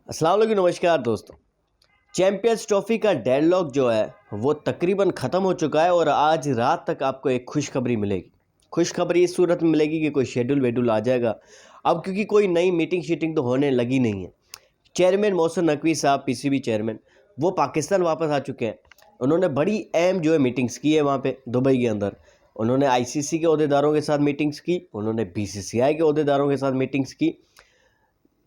अस्सलाम वालेकुम, नमस्कार दोस्तों। चैंपियंस ट्रॉफी का डेडलॉक जो है वो तकरीबन ख़त्म हो चुका है और आज रात तक आपको एक खुशखबरी मिलेगी। खुशखबरी इस सूरत में मिलेगी कि कोई शेड्यूल वेड्यूल आ जाएगा अब, क्योंकि कोई नई मीटिंग शीटिंग तो होने लगी नहीं है। चेयरमैन मोहसिन नकवी साहब, पीसीबी चेयरमैन, वो पाकिस्तान वापस आ चुके हैं। उन्होंने बड़ी अहम जो है मीटिंग्स की है वहाँ पे दुबई के अंदर। उन्होंने आईसीसी के अहदेदारों के साथ मीटिंग्स की, उन्होंने बीसीसीआई के अहदेदारों के साथ मीटिंग्स की।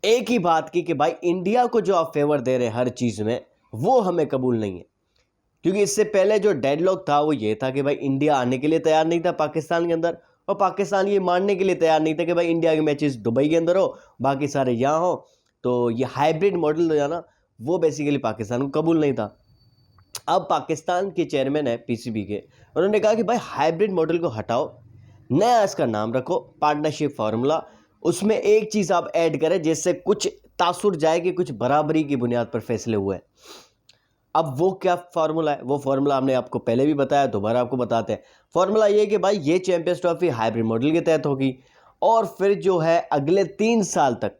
एक ही बात की कि भाई इंडिया को जो आप फेवर दे रहे हैं हर चीज़ में, वो हमें कबूल नहीं है। क्योंकि इससे पहले जो डेडलॉक था वो ये था कि भाई इंडिया आने के लिए तैयार नहीं था पाकिस्तान के अंदर, और पाकिस्तान ये मानने के लिए तैयार नहीं था कि भाई इंडिया के मैचेस दुबई के अंदर हो, बाकी सारे यहाँ हो। तो ये हाइब्रिड मॉडल जो है ना, वो बेसिकली पाकिस्तान को कबूल नहीं था। अब पाकिस्तान के चेयरमैन है पीसीबी के, उन्होंने कहा कि भाई हाइब्रिड मॉडल को हटाओ, नया इसका नाम रखो पार्टनरशिप फार्मूला। उसमें एक चीज़ आप ऐड करें जिससे कुछ तासुर जाए कि कुछ बराबरी की बुनियाद पर फैसले हुए हैं। अब वो क्या फार्मूला है? वो फार्मूला हमने आपको पहले भी बताया, दोबारा आपको बताते हैं। फार्मूला ये है कि भाई ये चैंपियंस ट्रॉफी हाइब्रिड मॉडल के तहत होगी, और फिर जो है अगले 3 साल तक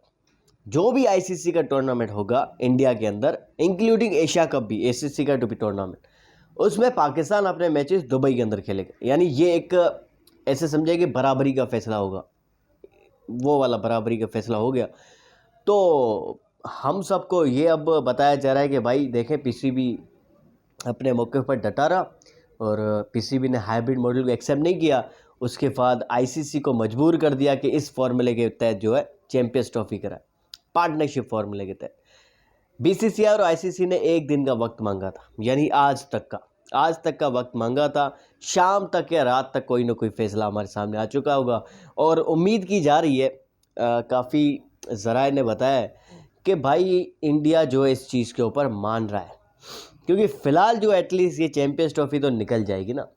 जो भी आईसीसी का टूर्नामेंट होगा इंडिया के अंदर, इंक्लूडिंग एशिया कप भी, एसीसी का टूर्नामेंट, उसमें पाकिस्तान अपने मैचेस दुबई के अंदर खेलेगा। यानी ये एक ऐसे समझे कि बराबरी का फैसला होगा, वो वाला बराबरी का फैसला हो गया। तो हम सबको ये अब बताया जा रहा है कि भाई देखें, पीसीबी अपने मौके पर डटा रहा, और पीसीबी ने हाइब्रिड मॉडल को एक्सेप्ट नहीं किया। उसके बाद आईसीसी को मजबूर कर दिया कि इस फॉर्मूले के तहत जो है चैंपियंस ट्रॉफी कराए, पार्टनरशिप फॉर्मूले के तहत। बीसीसीआई और आईसीसी ने एक दिन का वक्त मांगा था, यानी आज तक का वक्त मांगा था। शाम तक या रात तक कोई ना कोई फैसला हमारे सामने आ चुका होगा, और उम्मीद की जा रही है, काफ़ी ज़राए ने बताया है कि भाई इंडिया जो है इस चीज़ के ऊपर मान रहा है। क्योंकि फ़िलहाल जो एटलीस्ट ये चैंपियंस ट्रॉफी तो निकल जाएगी ना।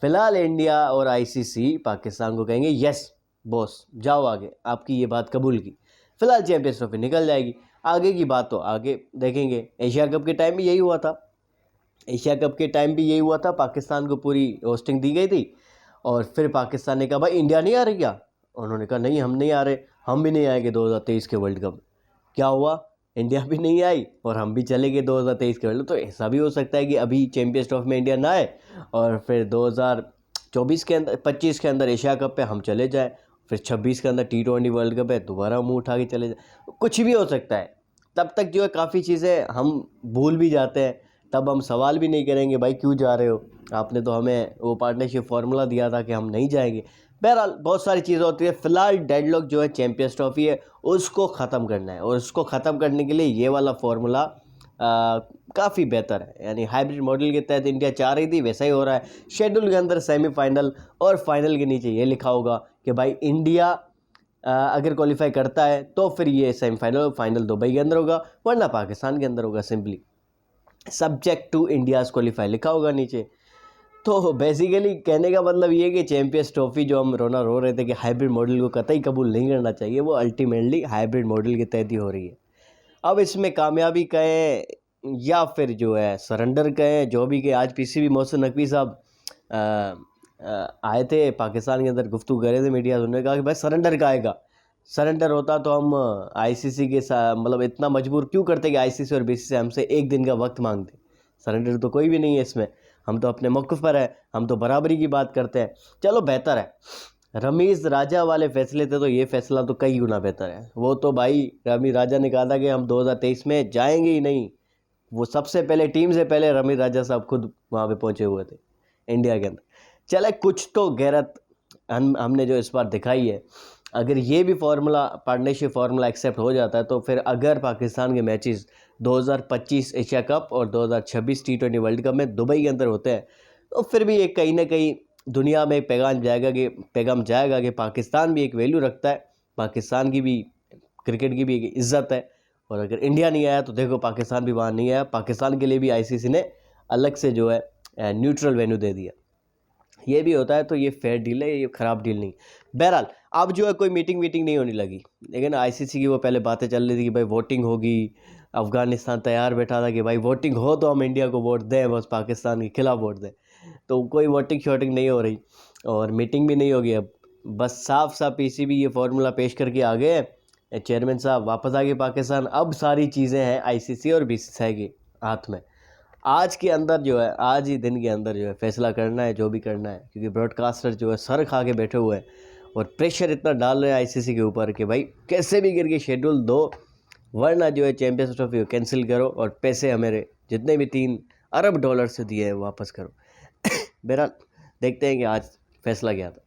फ़िलहाल इंडिया और आईसीसी पाकिस्तान को कहेंगे यस बॉस, जाओ आगे, आपकी ये बात कबूल की। फ़िलहाल चैंपियंस ट्रॉफी निकल जाएगी, आगे की बात तो आगे देखेंगे। एशिया कप के टाइम भी यही हुआ था। एशिया कप के टाइम भी यही हुआ था, पाकिस्तान को पूरी होस्टिंग दी गई थी, और फिर पाकिस्तान ने कहा भाई इंडिया नहीं आ रही क्या? उन्होंने कहा नहीं, हम नहीं आ रहे, हम भी नहीं आएंगे 2023 के वर्ल्ड कप। क्या हुआ? इंडिया भी नहीं आई और हम भी चले गए 2023 के वर्ल्ड कप। तो ऐसा भी हो सकता है कि अभी चैंपियंस ट्रॉफी में इंडिया ना आए, और फिर 2024 के अंदर, 25 के अंदर एशिया कप पे हम चले जाए, फिर 26 के अंदर T20 वर्ल्ड कप है, दोबारा मुँह उठा के चले जाए। कुछ भी हो सकता है। तब तक जो है काफ़ी चीज़ें हम भूल भी जाते हैं, तब हम सवाल भी नहीं करेंगे भाई क्यों जा रहे हो, आपने तो हमें वो पार्टनरशिप फार्मूला दिया था कि हम नहीं जाएंगे। बहरहाल बहुत सारी चीज़ें होती है। फ़िलहाल डेडलॉक जो है चैंपियंस ट्रॉफी है, उसको ख़त्म करना है, और उसको ख़त्म करने के लिए ये वाला फार्मूला काफ़ी बेहतर है। यानी हाइब्रिड मॉडल के तहत इंडिया चाह रही थी, वैसा ही हो रहा है। शेड्यूल के अंदर सेमीफाइनल और फाइनल के नीचे ये लिखा होगा कि भाई इंडिया अगर क्वालिफाई करता है तो फिर ये सेमीफाइनल और फाइनल दुबई के अंदर होगा, वरना पाकिस्तान के अंदर होगा। Simply subject to India's qualify लिखा होगा नीचे। तो बेसिकली कहने का मतलब ये है कि चैंपियंस ट्रॉफी जो हम रोना रो रहे थे कि हाइब्रिड मॉडल को कतई कबूल नहीं करना चाहिए, वो अल्टीमेटली हाइब्रिड मॉडल के तहत ही हो रही है। अब इसमें कामयाबी कहें या फिर जो है सरेंडर कहें, जो भी कहें, आज पीसीबी मोहसिन नकवी साहब आए थे पाकिस्तान के अंदर, गुफ्तगू कर रहे थे मीडिया से। उन्होंने कहा कि भाई सरेंडर का आएगा, सरेंडर होता तो हम आईसीसी के साथ, मतलब इतना मजबूर क्यों करते कि आईसीसी और बीसीसीआई हमसे एक दिन का वक्त मांगते। सरेंडर तो कोई भी नहीं है इसमें, हम तो अपने मौक़िफ़ पर है, हम तो बराबरी की बात करते हैं। चलो बेहतर है, रमीज़ राजा वाले फैसले थे तो ये फैसला तो कई गुना बेहतर है। वो तो भाई रमीज़ राजा ने कहा था कि हम 2023 में जाएंगे ही नहीं। वो सबसे पहले, टीम से पहले रमीज़ राजा साहब खुद वहाँ पे पहुँचे हुए थे इंडिया के अंदर। चले कुछ तो गैरत हमने जो इस बार दिखाई है। अगर ये भी फार्मूला, पार्टनरशिप फार्मूला एक्सेप्ट हो जाता है, तो फिर अगर पाकिस्तान के मैचेस 2025 एशिया कप और 2026 T20 वर्ल्ड कप में दुबई के अंदर होते हैं, तो फिर भी एक कहीं ना कहीं दुनिया में एक पैगाम जाएगा कि पाकिस्तान भी एक वैल्यू रखता है, पाकिस्तान की भी, क्रिकेट की भी एक इज़्ज़त है। और अगर इंडिया नहीं आया तो देखो पाकिस्तान भी वहाँ नहीं आया, पाकिस्तान के लिए भी आईसीसी ने अलग से जो है न्यूट्रल वेन्यू दे दिया। ये भी होता है, तो ये फेयर डील है, ये ख़राब डील नहीं। बहरहाल अब जो है कोई मीटिंग नहीं होने लगी, लेकिन आईसीसी की वो पहले बातें चल रही थी कि भाई वोटिंग होगी। अफ़गानिस्तान तैयार बैठा था कि भाई वोटिंग हो तो हम इंडिया को वोट दें, बस पाकिस्तान के खिलाफ वोट दें। तो कोई वोटिंग शोटिंग नहीं हो रही और मीटिंग भी नहीं होगी अब। बस साफ साफ पीसीबी ये फार्मूला पेश करके आ गए चेयरमैन साहब वापस आ गए पाकिस्तान। अब सारी चीज़ें हैं आईसीसी और बीसीसीआई के हाथ में। आज के अंदर जो है, आज ही दिन के अंदर जो है फैसला करना है, जो भी करना है, क्योंकि ब्रॉडकास्टर जो है सर खा के बैठे हुए हैं और प्रेशर इतना डाल रहे हैं आईसीसी के ऊपर कि भाई कैसे भी करके शेड्यूल दो, वरना जो है चैंपियंस ट्रॉफी को कैंसिल करो और पैसे हमारे जितने भी 3 अरब डॉलर से दिए हैं वापस करो। बहरहाल देखते हैं कि आज फैसला क्या था।